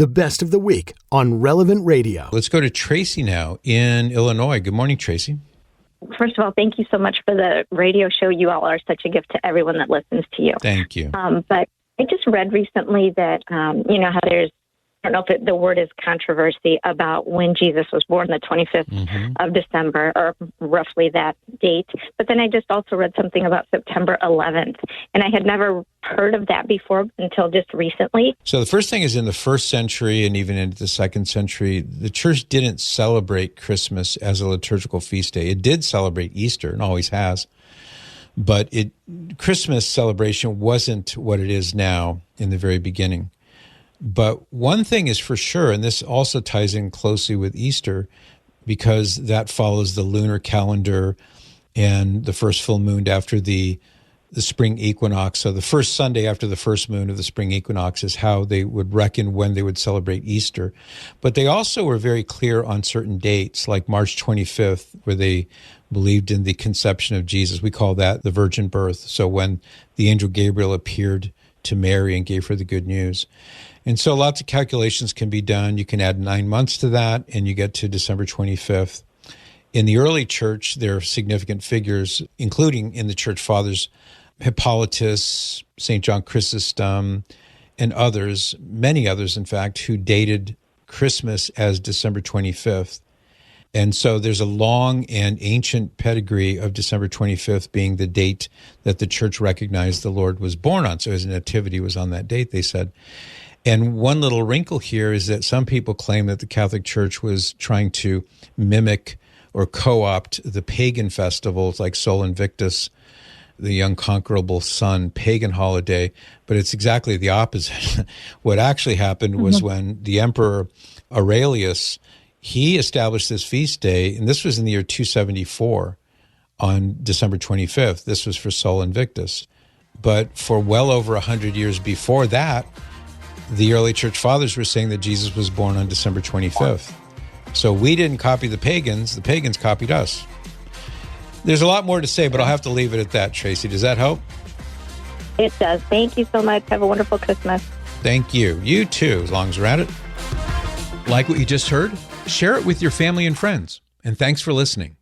the best of the week on Relevant Radio. Let's go to Tracy now in Illinois. Good morning, Tracy. First of all, thank you so much for the radio show. You all are such a gift to everyone that listens to you. Thank you. But I just read recently that, how there's, I don't know if the word is controversy about when Jesus was born, the 25th of December, or roughly that date. But then I just also read something about September 11th, and I had never heard of that before until just recently. So the first thing is, in the first century and even into the second century, the church didn't celebrate Christmas as a liturgical feast day. It did celebrate Easter and always has. But Christmas celebration wasn't what it is now in the very beginning. But one thing is for sure, and this also ties in closely with Easter, because that follows the lunar calendar and the first full moon after the spring equinox. So the first Sunday after the first moon of the spring equinox is how they would reckon when they would celebrate Easter. But they also were very clear on certain dates, like March 25th, where they believed in the conception of Jesus. We call that the virgin birth. So when the angel Gabriel appeared to Mary and gave her the good news. And so lots of calculations can be done. You can add 9 months to that, and you get to December 25th. In the early church, there are significant figures, including in the church fathers, Hippolytus, St. John Chrysostom, and others, many others, in fact, who dated Christmas as December 25th. And so there's a long and ancient pedigree of December 25th being the date that the church recognized the Lord was born on. So his nativity was on that date, they said. And one little wrinkle here is that some people claim that the Catholic Church was trying to mimic or co-opt the pagan festivals like Sol Invictus, the unconquerable sun pagan holiday, but it's exactly the opposite. What actually happened was when the Emperor Aurelius, he established this feast day, and this was in the year 274 on December 25th. This was for Sol Invictus. But for well over 100 years before that, the early church fathers were saying that Jesus was born on December 25th. So we didn't copy the pagans copied us. There's a lot more to say, but I'll have to leave it at that, Tracy. Does that help? It does. Thank you so much. Have a wonderful Christmas. Thank you. You too, as long as we're at it. Like what you just heard? Share it with your family and friends. And thanks for listening.